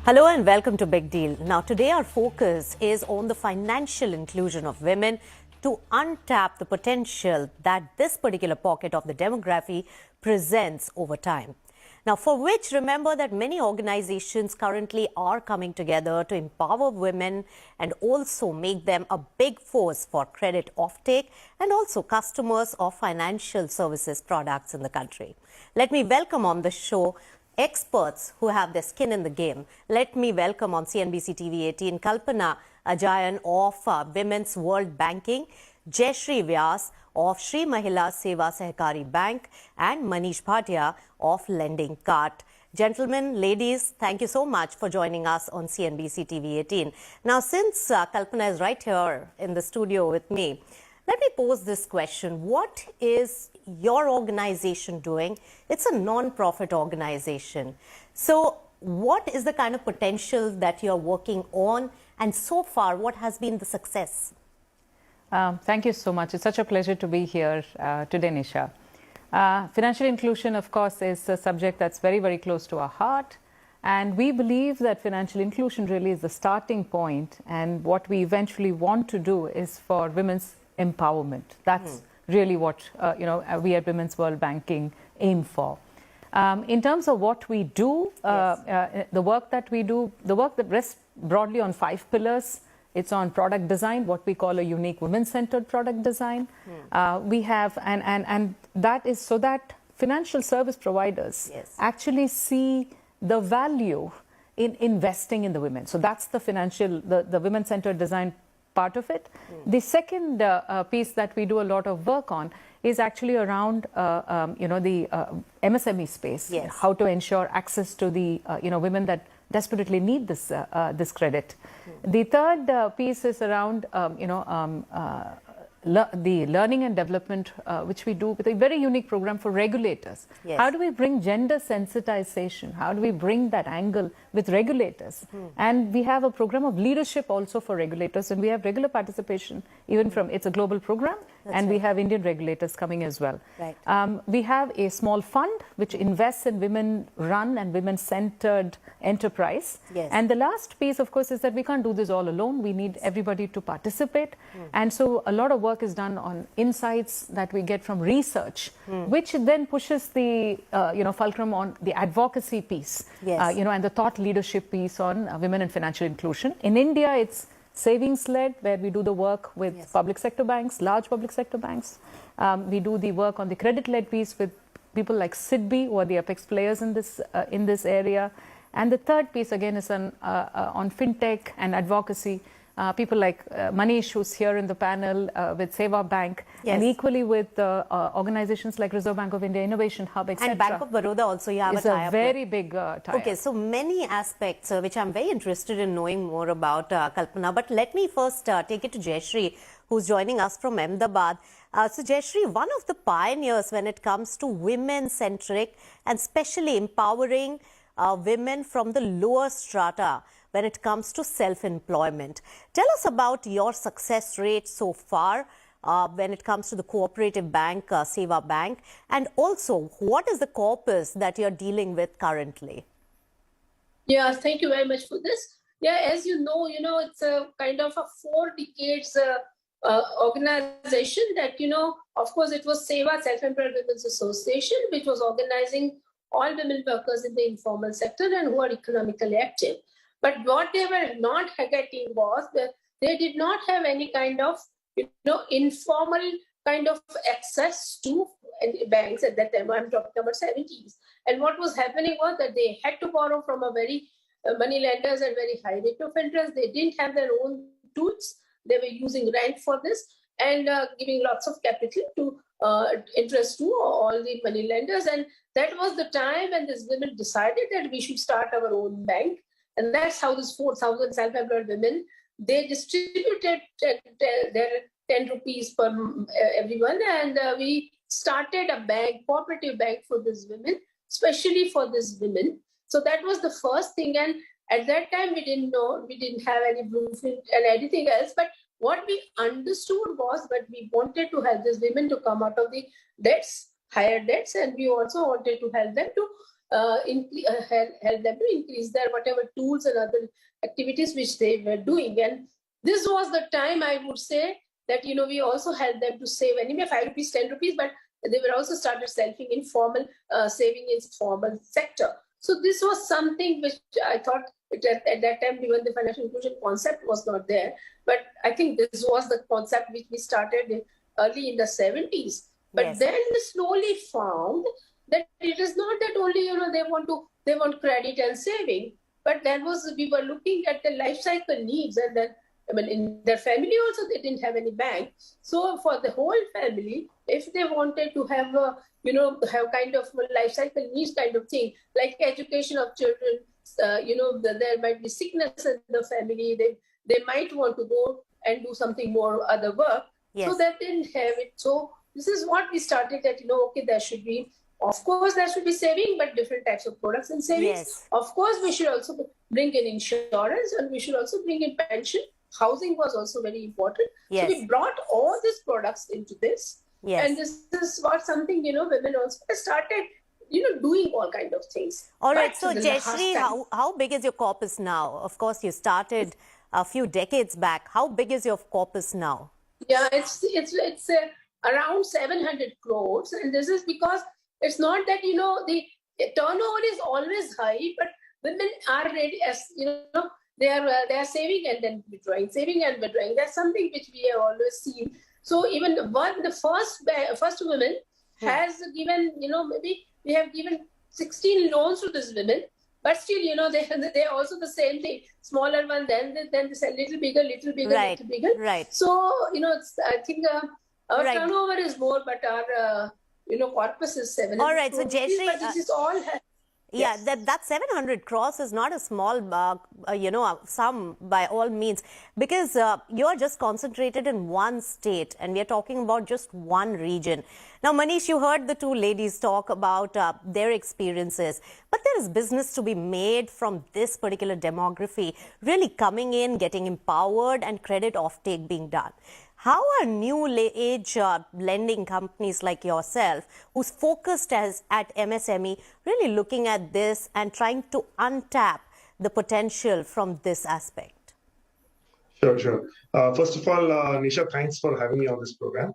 Hello and welcome to Big Deal. Now today our focus is on the financial inclusion of women to untap the potential that this particular pocket of the demography presents over time. Now for which remember that many organizations currently are coming together to empower women and also make them a big force for credit offtake and also customers of financial services products in the country. Let me welcome on the show experts who have their skin in the game. Let me welcome on CNBC-TV18 Kalpana Ajayan of Women's World Banking, Jayshree Vyas of Shree Mahila Sewa Sahakari Bank and Manish Bhatia of Lendingkart. Gentlemen, ladies, thank you so much for joining us on CNBC-TV18. Now, since Kalpana is right here in the studio with me, let me pose this question. What is your organization doing? It's a non-profit organization. So what is the kind of potential that you're working on? And so far, what has been the success? Thank you so much. It's such a pleasure to be here today, Nisha. Financial inclusion, of course, is a subject that's very, very close to our heart. And we believe that financial inclusion really is the starting point. And what we eventually want to do is for women's empowerment. That's really what we at Women's World Banking aim for. In terms of what we do, the work that we do, the work that rests broadly on 5 pillars. It's on product design, what we call a unique women-centered product design. We have, and that is so that financial service providers actually see the value in investing in the women. So that's the the women-centered design part of it. The second piece that we do a lot of work on is actually around the MSME space, how to ensure access to the women that desperately need this credit. The third piece is around the learning and development, which we do with a very unique program for regulators. How do we bring gender sensitization? How do we bring that angle with regulators? And we have a program of leadership also for regulators, and we have regular participation even from, it's a global program, we have Indian regulators coming as well. We have a small fund which invests in women-run and women-centered enterprise. And the last piece, of course, is that we can't do this all alone. We need everybody to participate. And so a lot of work is done on insights that we get from research, which then pushes the fulcrum on the advocacy piece, and the thought leadership piece on women and financial inclusion. In India, it's savings-led, where we do the work with public sector banks, large public sector banks. We do the work on the credit-led piece with people like SIDBI, who are the apex players in this area. And the third piece, again, is on fintech and advocacy. People like Manish, who's here in the panel with Sewa Bank, and equally with organizations like Reserve Bank of India, Innovation Hub, etc. And Bank of Baroda also, you have a tie-up. It's a very big tie-up. Okay, so many aspects which I'm very interested in knowing more about, Kalpana. But let me first take it to Jayshree, who's joining us from Ahmedabad. So Jayshree, one of the pioneers when it comes to women-centric and especially empowering women from the lower strata when it comes to self-employment. Tell us about your success rate so far when it comes to the cooperative bank, Sewa Bank, and also what is the corpus that you're dealing with currently? Yeah, thank you very much for this. Yeah, as you know, it's a kind of a 4 decades organization that, of course, it was Sewa, Self-Employed Women's Association, which was organizing all women workers in the informal sector and who are economically active. But what they were not getting was that they did not have any kind of, informal kind of access to banks at that time. I'm talking about 70s. And what was happening was that they had to borrow from a very money lenders at very high rate of interest. They didn't have their own tools. They were using rent for this and giving lots of capital to interest to all the money lenders. And that was the time when these women decided that we should start our own bank. And that's how these 4,000 self-employed women, they distributed their 10 rupees per everyone. And we started a bank, cooperative bank for these women, especially for these women. So that was the first thing. And at that time, we didn't know, we didn't have any blueprint and anything else. But what we understood was that we wanted to help these women to come out of the debts, higher debts. And we also wanted to help them to help them to increase their whatever tools and other activities which they were doing. And this was the time, I would say, that we also helped them to save anyway 5 rupees, 10 rupees, but they were also started saving in formal saving in formal sector. So this was something which I thought at that time, even the financial inclusion concept was not there. But I think this was the concept which we started early in the 70s. But then we slowly found that it is not that only they want credit and saving, but we were looking at the life cycle needs, and then in their family also they didn't have any bank. So for the whole family, if they wanted to have have kind of life cycle needs kind of thing, like education of children, there might be sickness in the family, they might want to go and do something more other work. So they didn't have it. So this is what we started that, okay, there should be, of course, there should be saving, but different types of products and savings. Of course, we should also bring in insurance, and we should also bring in pension. Housing was also very important. So we brought all these products into this. And this is what something, women also started, doing all kind of things. All right. So Jayshree, how big is your corpus now? Of course, you started a few decades back. How big is your corpus now? Yeah, it's around 700 crores. And this is because it's not that, the turnover is always high, but women are ready, as they are saving and then withdrawing, saving and withdrawing. That's something which we have always seen. So even the first woman has given, maybe we have given 16 loans to this women, but still, they're also the same thing. Smaller one, then this a little bigger, little bigger, little bigger. Right. So, I think our turnover is more, but our, corpus is 700. All right. So Jayshree, but this is all. Yeah, that 700 crores is not a small, sum by all means, because you're just concentrated in one state, and we are talking about just one region. Now, Manish, you heard the two ladies talk about their experiences, but there is business to be made from this particular demography, really coming in, getting empowered, and credit offtake being done. How are new age lending companies like yourself, who's focused at MSME, really looking at this and trying to untap the potential from this aspect? Sure. First of all, Nisha, thanks for having me on this program.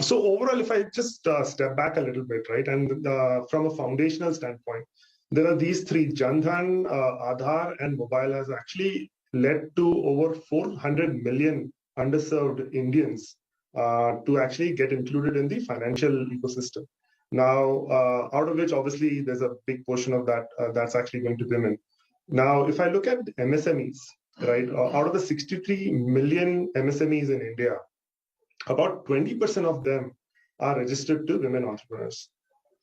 So overall, if I just step back a little bit, right, and from a foundational standpoint, there are these three: Jan Dhan, Aadhaar, and mobile has actually led to over 400 million underserved Indians to actually get included in the financial ecosystem. Now, out of which obviously there's a big portion of that that's actually going to women. Now, if I look at MSMEs, right, out of the 63 million MSMEs in India, about 20% of them are registered to women entrepreneurs.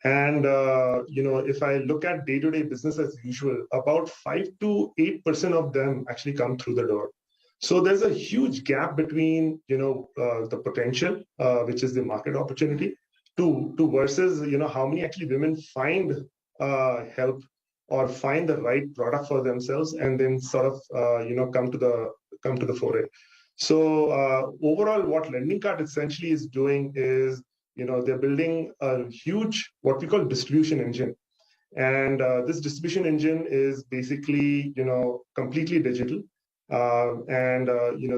And, if I look at day-to-day business as usual, about 5 to 8% of them actually come through the door. So there's a huge gap between, the potential, which is the market opportunity, to versus, how many actually women find help or find the right product for themselves, and then sort of, come to the foray. So overall, what Lendingkart essentially is doing is, they're building a huge, what we call distribution engine. And this distribution engine is basically, completely digital.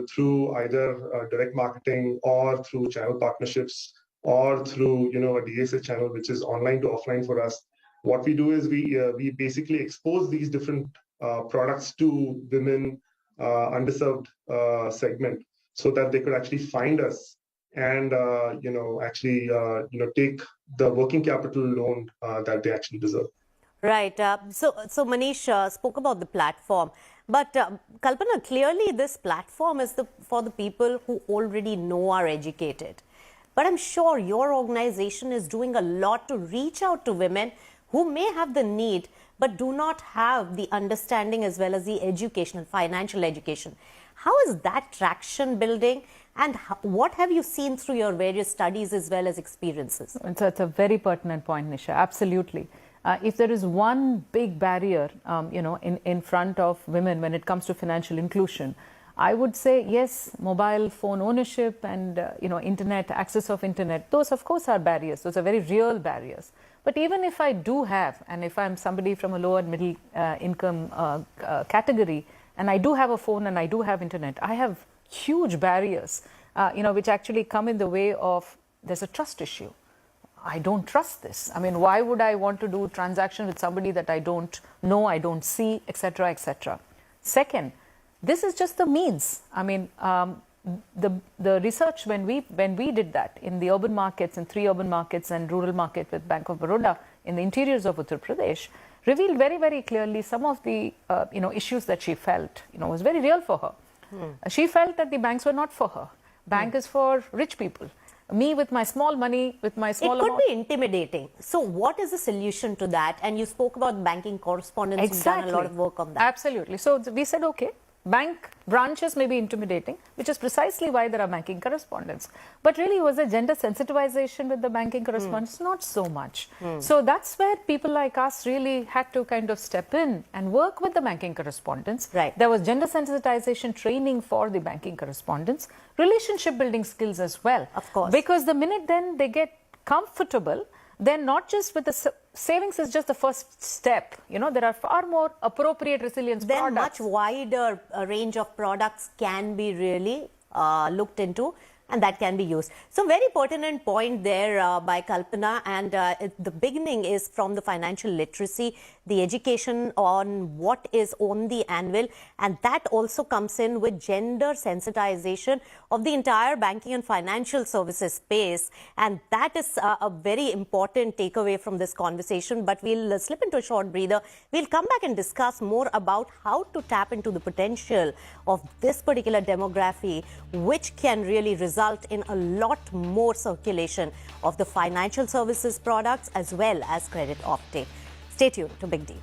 Through either direct marketing or through channel partnerships or through, a DSA channel, which is online to offline for us. What we do is we basically expose these different products to women, underserved segment, so that they could actually find us and, take the working capital loan that they actually deserve. Right. So Manish spoke about the platform. But Kalpana, clearly this platform is for the people who already know are educated. But I'm sure your organization is doing a lot to reach out to women who may have the need but do not have the understanding as well as the education, financial education. How is that traction building, and what have you seen through your various studies as well as experiences? It's a very pertinent point, Nisha. Absolutely. If there is one big barrier, in front of women when it comes to financial inclusion, I would say, yes, mobile phone ownership and, internet, access of internet, those of course are barriers. Those are very real barriers. But even if I do have, and if I'm somebody from a lower middle income category, and I do have a phone and I do have internet, I have huge barriers, which actually come in the way of, there's a trust issue. I don't trust this. I mean, why would I want to do transaction with somebody that I don't know, I don't see, etc., etc. Second, this is just the means. I mean, the research when we did that in the urban markets, in 3 urban markets and rural market with Bank of Baroda in the interiors of Uttar Pradesh, revealed very, very clearly some of the issues that she felt was very real for her. She felt that the banks were not for her. Bank is for rich people. Me with my small money, with my small amount. It could be intimidating. So what is the solution to that? And you spoke about banking correspondence. Exactly. You've done a lot of work on that. Absolutely. So we said, okay, bank branches may be intimidating, which is precisely why there are banking correspondents. But really, was there gender sensitization with the banking correspondents? Not so much. So that's where people like us really had to kind of step in and work with the banking correspondents. Right. There was gender sensitization training for the banking correspondents, relationship building skills as well. Of course. Because the minute then they get comfortable, then not just with the savings is just the first step. There are far more appropriate resilience then products. Much wider range of products can be really looked into, and that can be used. So very pertinent point there by Kalpana, and the beginning is from the financial literacy, the education on what is on the anvil, and that also comes in with gender sensitization of the entire banking and financial services space, and that is a very important takeaway from this conversation. But we'll slip into a short breather. We'll come back and discuss more about how to tap into the potential of this particular demography, which can really result in a lot more circulation of the financial services products as well as credit offtake. Stay tuned to Big Deal.